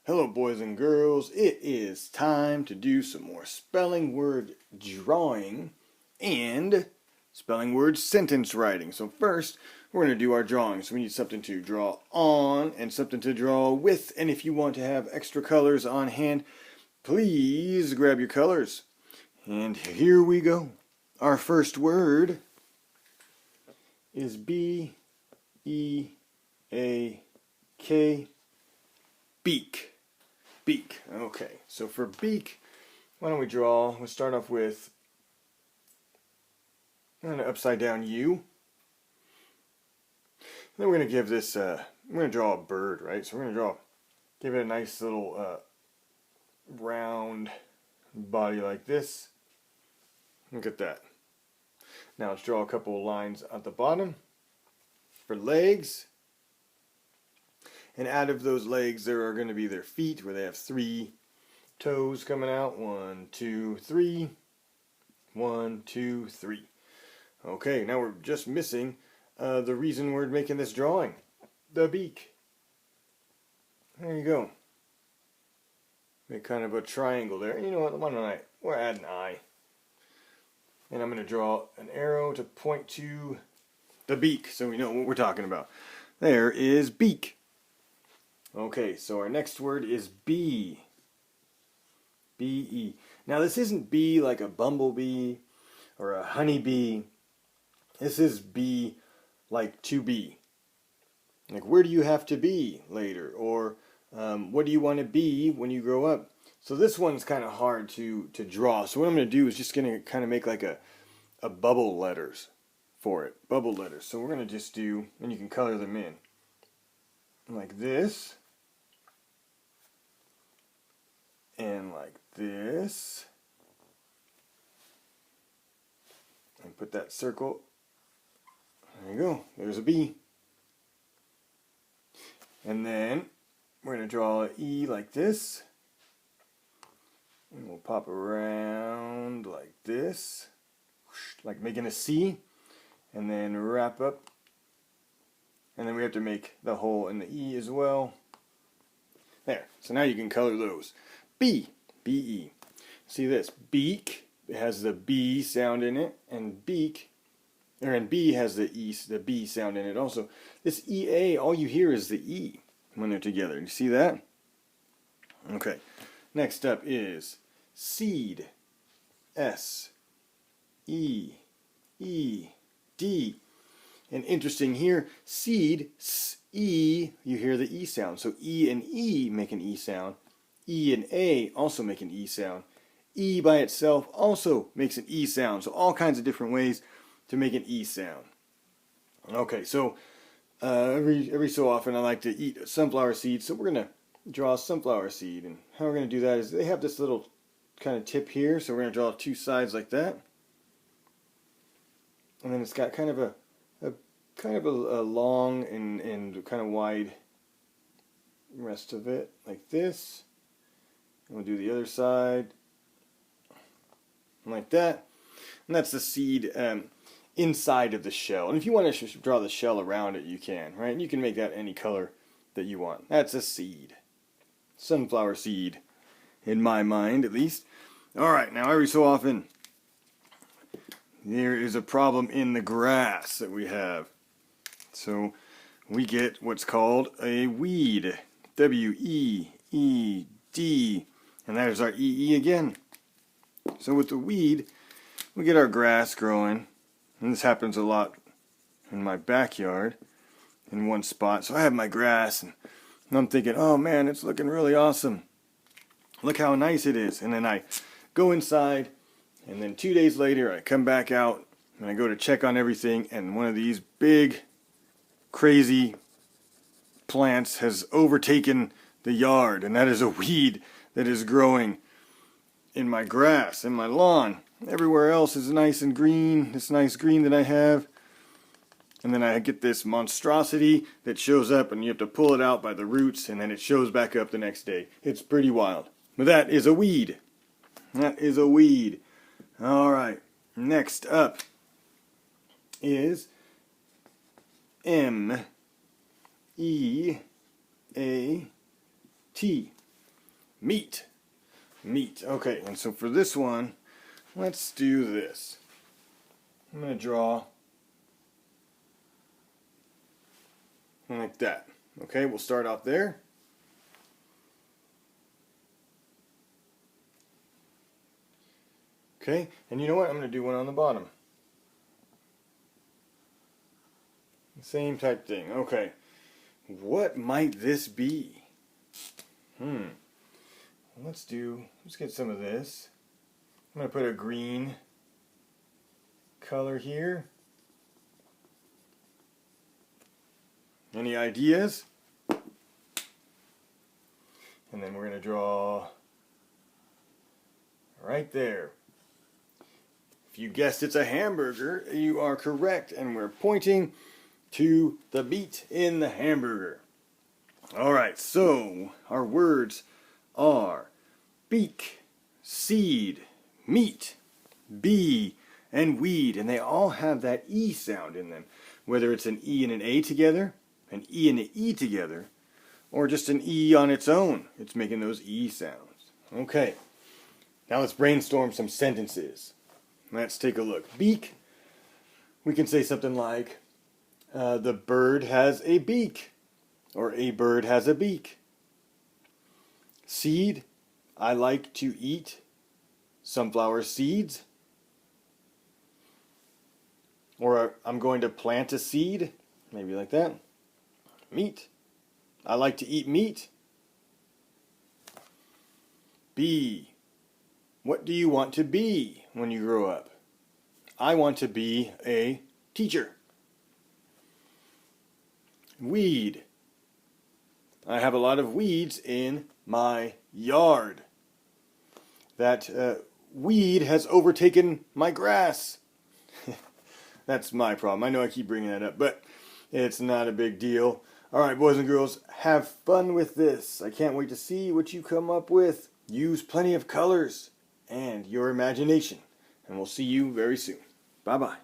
Hello, boys and girls. It is time to do some more spelling word drawing and spelling word sentence writing. So first, we're going to do our drawing. So we need something to draw on and something to draw with. And if you want to have extra colors on hand, please grab your colors. And here we go. Our first word is B-E-A-K, beak. Beak. Okay, so for beak, why don't we draw? We'll start off with an upside down U. Then we're going to give this, we're going to draw a bird, right? So we're going to give it a nice little round body like this. Look at that. Now let's draw a couple of lines at the bottom for legs. And out of those legs, there are going to be their feet, where they have 3 toes coming out. 1, 2, 3. 1, 2, 3. Okay, now we're just missing the reason we're making this drawing. The beak. There you go. Make kind of a triangle there. You know what? Why don't we'll add an eye. And I'm going to draw an arrow to point to the beak, so we know what we're talking about. There is beak. Okay, so our next word is bee. B-E. Now this isn't bee like a bumblebee or a honeybee. This is bee like to be. Like, where do you have to be later? Or what do you want to be when you grow up? So this one's kind of hard to draw. So what I'm going to do is just going to kind of make like a bubble letters for it. Bubble letters. So we're going to just do, and you can color them in. Like this. And like this. And put that circle. There you go. There's a bee. And then we're going to draw an E like this. And we'll pop around like this. Like making a C. And then wrap up. And then we have to make the hole in the E as well. There. So now you can color those. B. B-E. See this? Beak. It has the B sound in it. And beak. And B has the B sound in it also. This E-A, all you hear is the E when they're together. You see that? Okay. Next up is seed. S-E-E-D. And interesting here, seed, S-E, you hear the E sound. So E and E make an E sound. E and A also make an E sound. E by itself also makes an E sound. So all kinds of different ways to make an E sound. Okay, so every so often I like to eat a sunflower seed. So we're going to draw a sunflower seed. And how we're going to do that is they have this little kind of tip here. So we're going to draw 2 sides like that. And then it's got kind of a long and kind of wide rest of it like this. And we'll do the other side like that. And that's the seed inside of the shell. And if you want to draw the shell around it, you can, right? And you can make that any color that you want. That's a seed. Sunflower seed, in my mind at least. Alright, now every so often there is a problem in the grass that we have. So we get what's called a weed. W-E-E-D. And that is our E-E again. So with the weed, we get our grass growing. And this happens a lot in my backyard in one spot. So I have my grass and I'm thinking, oh man, it's looking really awesome. Look how nice it is. And then I go inside and then 2 days later I come back out and I go to check on everything and one of these big, crazy plants has overtaken the yard. And that is a weed that is growing in my grass, in my lawn. Everywhere else is nice and green, this nice green that I have. And then I get this monstrosity that shows up and you have to pull it out by the roots and then it shows back up the next day. It's pretty wild. But that is a weed. That is a weed. Alright, next up is M-E-A-T. Meat. Meat. Okay, and so for this one, let's do this. I'm going to draw like that. Okay, we'll start out there. Okay, and you know what? I'm going to do one on the bottom. Same type thing. Okay, what might this be? Let's get some of this. I'm going to put a green color here. Any ideas? And then we're going to draw right there. If you guessed it's a hamburger, you are correct, and we're pointing to the meat in the hamburger. Alright, so our words are beak, seed, meat, bee, and weed, and they all have that E sound in them. Whether it's an E and an A together, an E and an E together, or just an E on its own, it's making those E sounds. Okay, now let's brainstorm some sentences. Let's take a look. Beak, we can say something like, the bird has a beak, or a bird has a beak. Seed, I like to eat sunflower seeds. Or I'm going to plant a seed, maybe like that. Meat, I like to eat meat. Bee, what do you want to be when you grow up? I want to be a teacher. Weed, I have a lot of weeds in my yard. That weed has overtaken my grass. That's my problem. I know I keep bringing that up, but it's not a big deal. Alright, boys and girls, have fun with this. I can't wait to see what you come up with. Use plenty of colors and your imagination. And we'll see you very soon. Bye-bye.